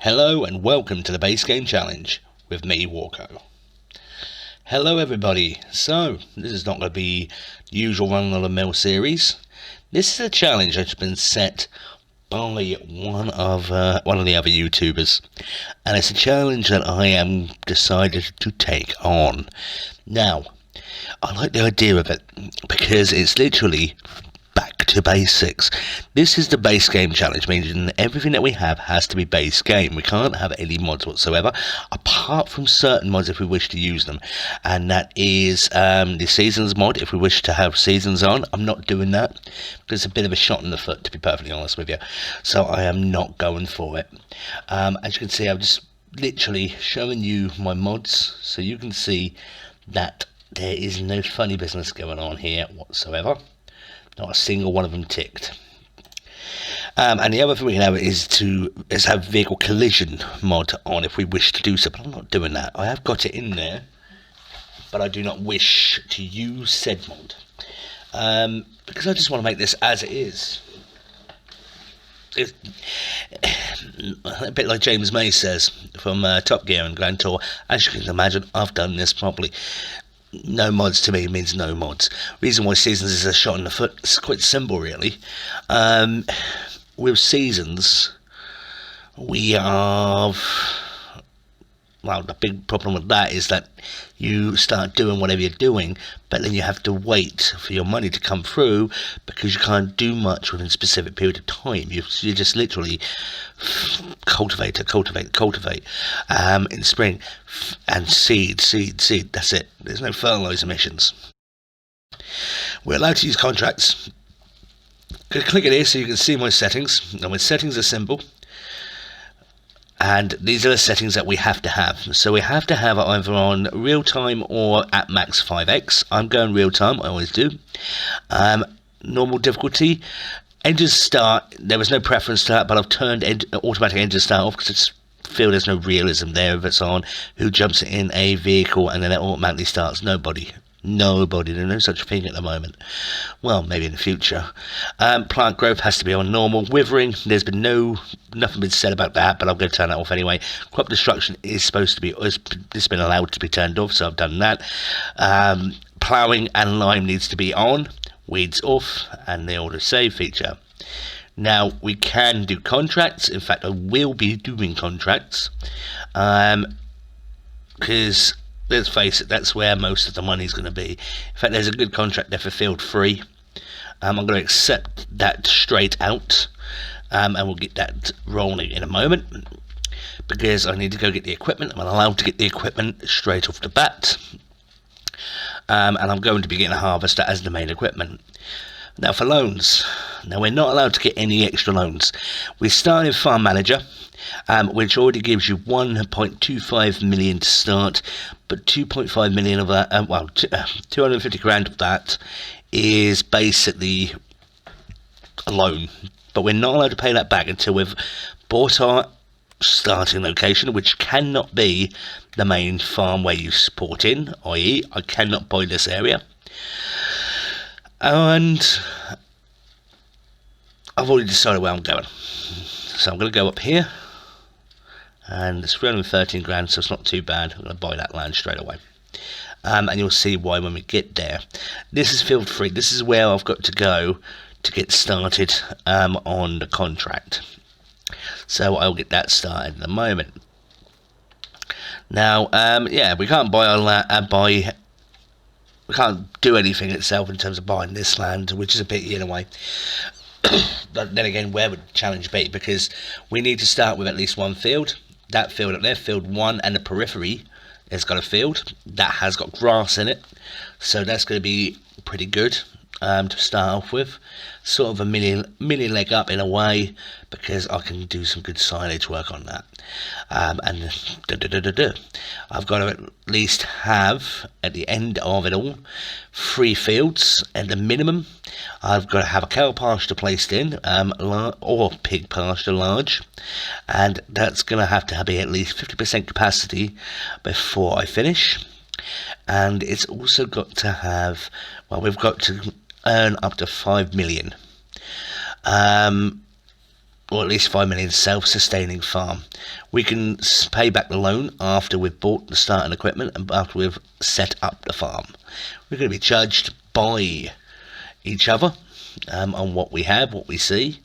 Hello and welcome to the Base Game Challenge with me, Walko. Hello everybody. So, this is not going to be the usual run-of-the-mill series. This is a challenge that's been set by one of the other YouTubers. And it's a challenge that I am decided to take on. Now, I like the idea of it because it's literally back to basics. This is the base game challenge, meaning everything that we have has to be base game. We can't have any mods whatsoever, apart from certain mods if we wish to use them. And that is the seasons mod, if we wish to have seasons on. I'm not doing that, because it's a bit of a shot in the foot, to be perfectly honest with you. So I am not going for it. As you can see, I'm just literally showing you my mods, so you can see that there is no funny business going on here whatsoever. Not a single one of them ticked. And the other thing we can have is have vehicle collision mod on if we wish to do so, but I'm not doing that. I have got it in there, but I do not wish to use said mod because I just want to make this as it is. It's a bit like James May says from Top Gear and Grand Tour. As you can imagine, I've done this properly. No mods to me means no mods. Reason why seasons is a shot in the foot, it's quite simple really. With seasons, we have, well, the big problem with that is that you start doing whatever you're doing, but then you have to wait for your money to come through because you can't do much within a specific period of time. You just literally cultivate in spring and seed. That's it. There's no fertilizer missions. We're allowed to use contracts. Click it here so you can see my settings. Now my settings are simple. And these are the settings that we have to have. So we have to have it either on real time or at max 5x. I'm going real time, I always do. Normal difficulty. Engine start, there was no preference to that, but I've turned automatic engine start off because I just feel there's no realism there if it's on. Who jumps in a vehicle and then it automatically starts? Nobody. There's no such thing at the moment. Well, maybe in the future. Plant growth has to be on normal. Withering, there's been nothing been said about that, but I'm going to turn that off anyway. Crop destruction is supposed to be, it's been allowed to be turned off, so I've done that. Ploughing and lime needs to be on. Weeds off, and the auto save feature. Now we can do contracts. In fact, I will be doing contracts, because let's face it, that's where most of the money is going to be. In fact, there's a good contract there for field 3. I'm going to accept that straight out, and we'll get that rolling in a moment, because I need to go get the equipment. I'm allowed to get the equipment straight off the bat, and I'm going to be getting a harvester as the main equipment. Now for loans, now we're not allowed to get any extra loans. We start in Farm Manager, which already gives you 1.25 million to start, but 2.5 million of that, 250 grand of that is basically a loan, but we're not allowed to pay that back until we've bought our starting location, which cannot be the main farm where you support in, i.e. I cannot buy this area. And I've already decided where I'm going, so I'm going to go up here, and it's 313 grand, so it's not too bad. I'm going to buy that land straight away, and you'll see why when we get there. This is field 3. This is where I've got to go to get started on the contract, so I'll get that started in a moment. Now yeah, we can't buy on that we can't do anything itself in terms of buying this land, which is a pity in a way. But then again, where would the challenge be? Because we need to start with at least one field. That field up there, field 1, and the periphery has got a field that has got grass in it, so that's going to be pretty good to start off with. Sort of a mini leg up in a way, because I can do some good silage work on that. And I've got to at least have, at the end of it all, 3 fields at the minimum. I've got to have a cow pasture placed in, or pig pasture large, and that's going to have to be at least 50% capacity before I finish. And it's also got to have, well, we've got to earn up to 5 million. or at least 5 million self-sustaining farm. We can pay back the loan after we've bought the starting equipment and after we've set up the farm. We're going to be judged by each other on what we have, what we see.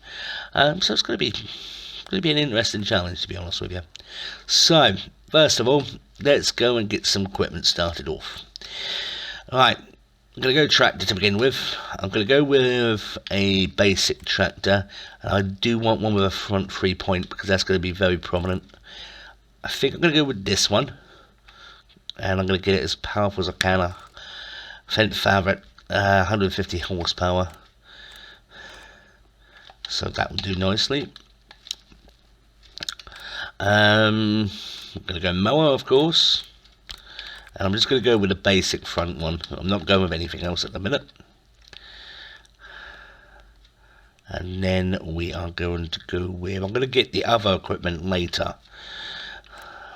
So it's going to be an interesting challenge, to be honest with you. So first of all, let's go and get some equipment started off. Alright, I'm going to go tractor to begin with. I'm going to go with a basic tractor, and I do want one with a front 3-point because that's going to be very prominent. I think I'm going to go with this one, and I'm going to get it as powerful as I can. A Fendt Fabric, 150 horsepower, so that will do nicely. I'm going to go mower, of course. And I'm just going to go with a basic front one. I'm not going with anything else at the minute. And then we are going to go with... I'm going to get the other equipment later.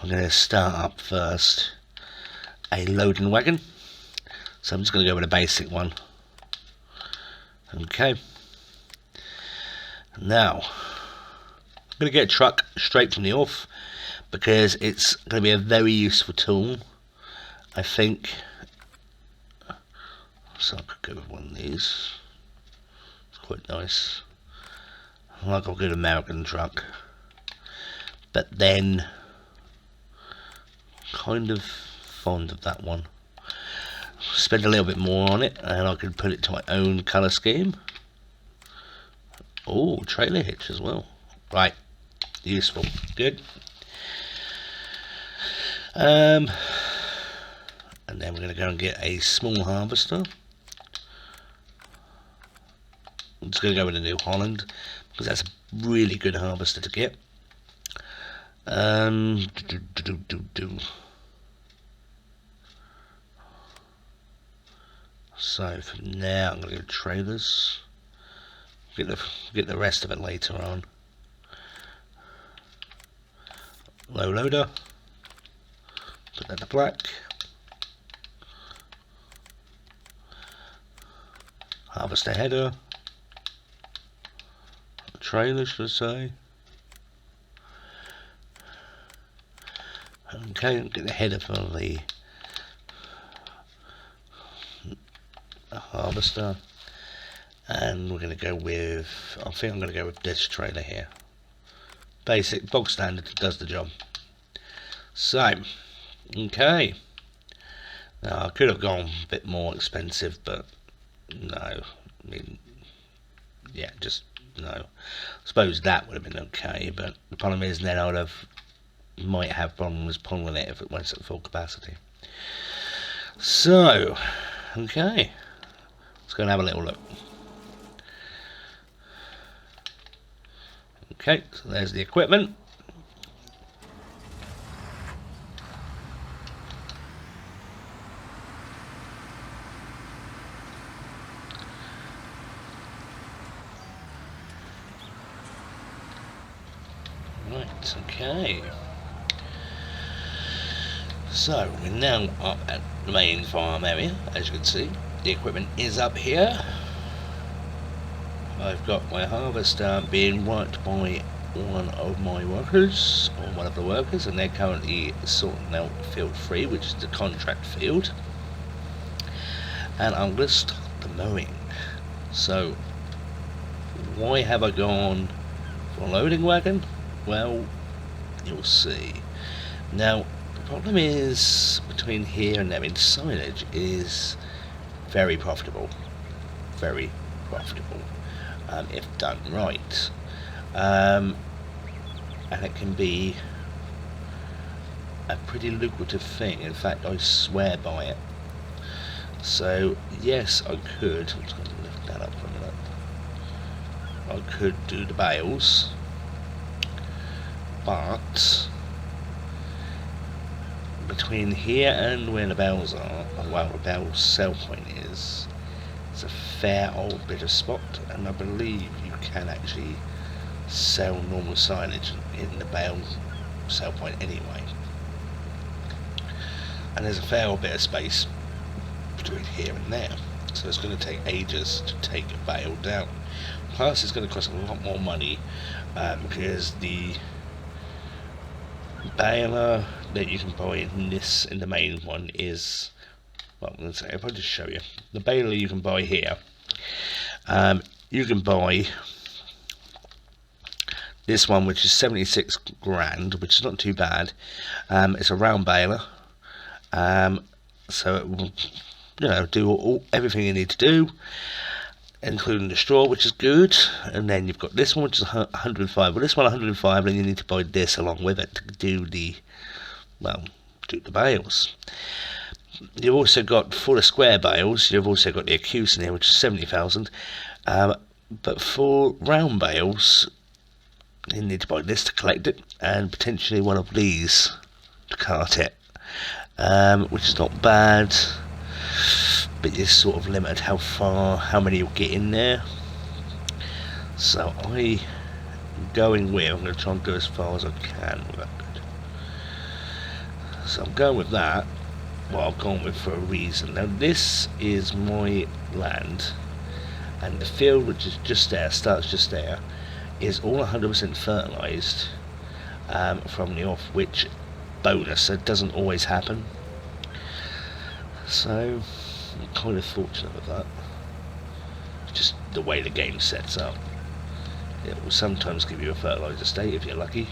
I'm going to start up first a loading wagon. So I'm just going to go with a basic one. Okay. Now, I'm going to get a truck straight from the off, because it's going to be a very useful tool, I think. So I could go with one of these. It's quite nice. I like a good American truck, but then kind of fond of that one. Spend a little bit more on it, and I could put it to my own colour scheme. Oh, trailer hitch as well. Right, useful, good. And then we're going to go and get a small harvester. I'm just going to go with a New Holland, because that's a really good harvester to get. So for now, I'm going to go trailers. Get the rest of it later on. Low loader. Put that to black. Harvester header. Trailer, should I say. Okay, get the header for the harvester. And we're going to go with, I think I'm going to go with this trailer here. Basic, bog standard, does the job. So, okay. Now I could have gone a bit more expensive, but no. I mean, yeah, just no. I suppose that would have been okay, but the problem is then I would might have problems pulling it if it went at full capacity. So, okay. Let's go and have a little look. Okay, so there's the equipment. Right, okay. So, we're now up at the main farm area, as you can see. The equipment is up here. I've got my harvester being worked by one of my workers, or one of the workers, and they're currently sorting out field 3, which is the contract field. And I'm going to start the mowing. So, why have I gone for a loading wagon? Well, you'll see. Now, the problem is, between here and there, signage is very profitable. Very profitable. If done right. And it can be a pretty lucrative thing. In fact, I swear by it. So, yes, I could. I'm just going to lift that up for a minute. I could do the bales, but between here and where the bales are, and where the bales sell point is, it's a fair old bit of spot, and I believe you can actually sell normal signage in the bale sell point anyway. And there's a fair old bit of space between here and there, so it's going to take ages to take a bale down. Plus it's going to cost a lot more money, because the baler that you can buy in the main one is, well, let's say, if I just show you the baler you can buy here, you can buy this one, which is 76 grand, which is not too bad. It's a round baler, so it will, do everything you need to do, including the straw, which is good. And then you've got this one, which is 105. Well, this one 105, and you need to buy this along with it to do the bales. You've also got, for the square bales, you've also got the Accuse in here, which is 70,000. But for round bales, you need to buy this to collect it, and potentially one of these to cart it, which is not bad, but you're sort of limited how many you'll get in there. So I'm going to try and go as far as I can with that. So I'm going with that. Well, I've gone with for a reason. Now this is my land, and the field, which is just there, starts just there, is all 100% fertilised from the off, which bonus, it doesn't always happen. So I'm kind of fortunate with that. Just the way the game sets up. It will sometimes give you a fertilised estate if you're lucky.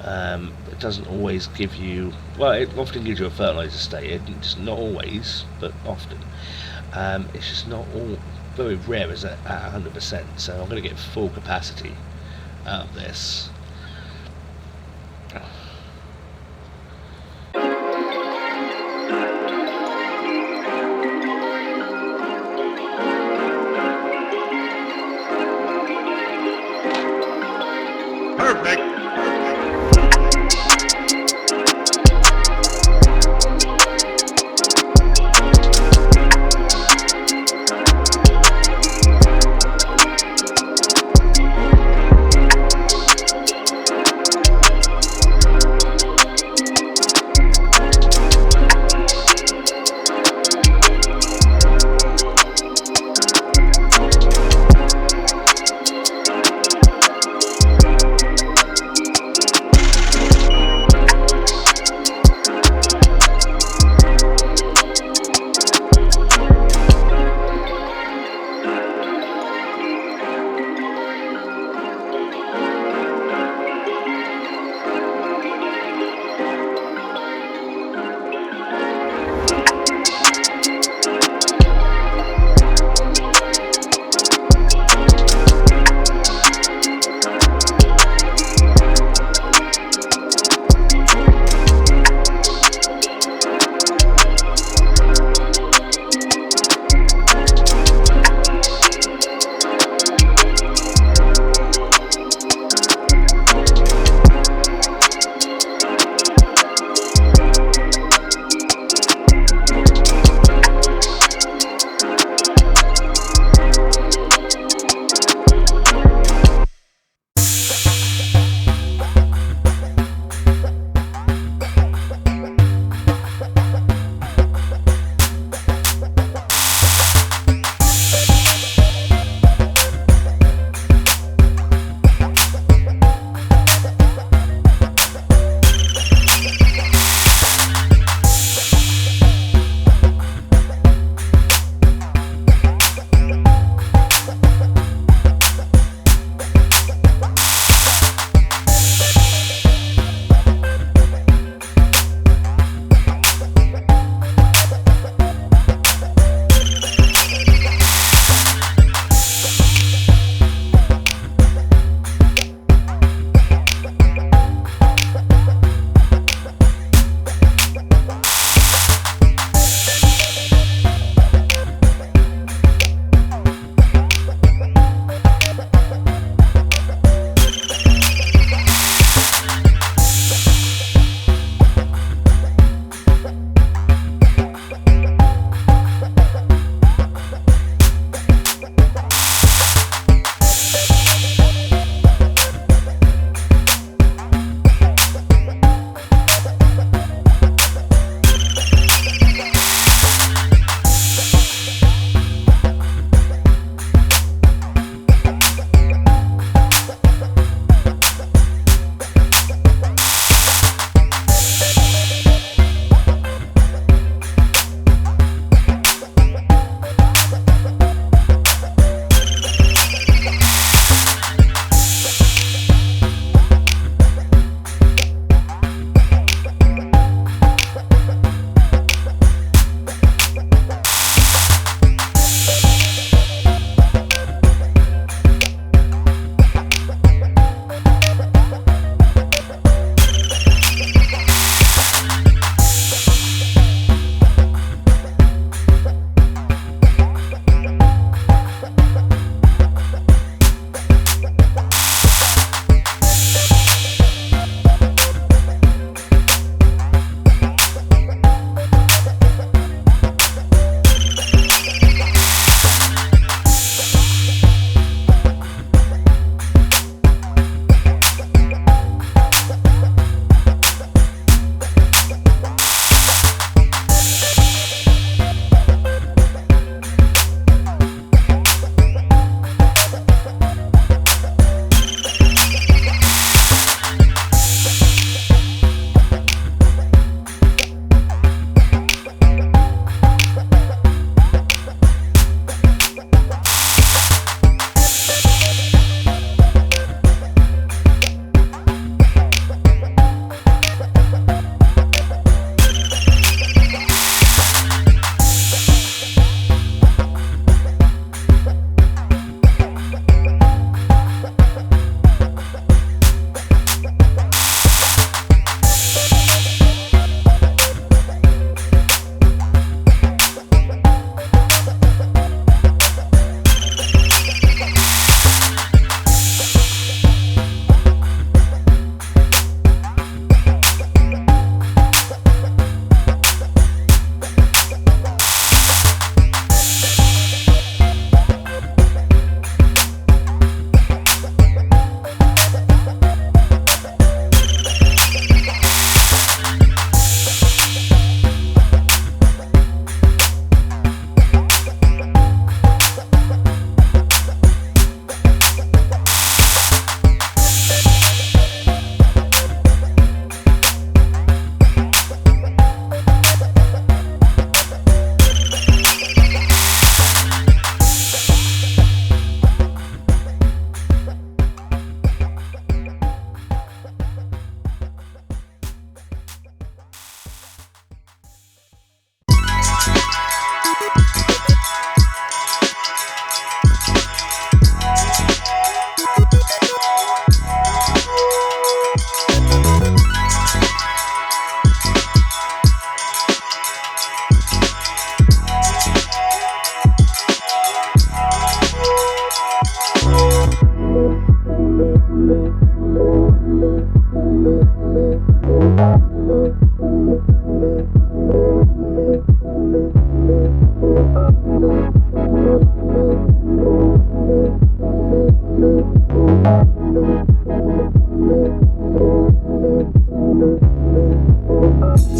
It doesn't always give you, well, it often gives you a fertilised estate, just not always, but often. It's just not all, very rare is at 100%, so I'm going to get full capacity out of this. Perfect.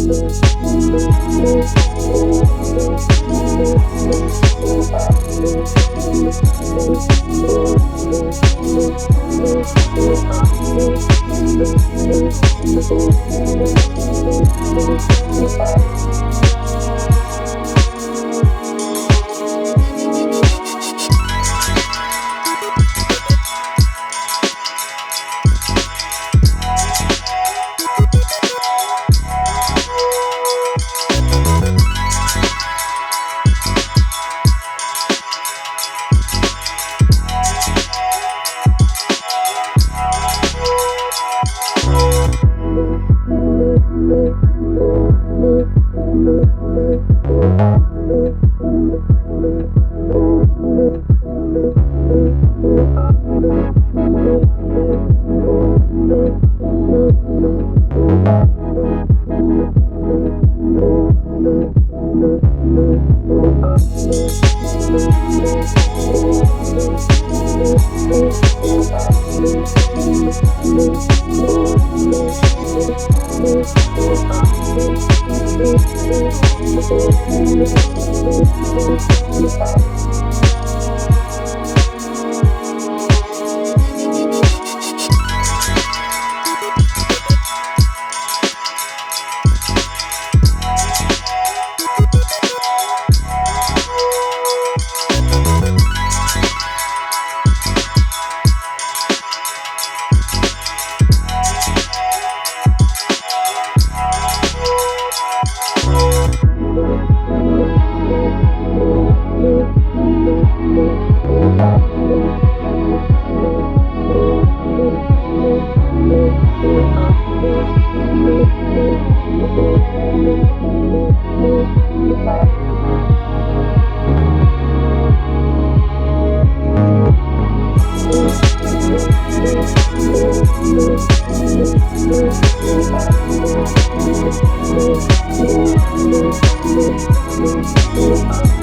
Thank you.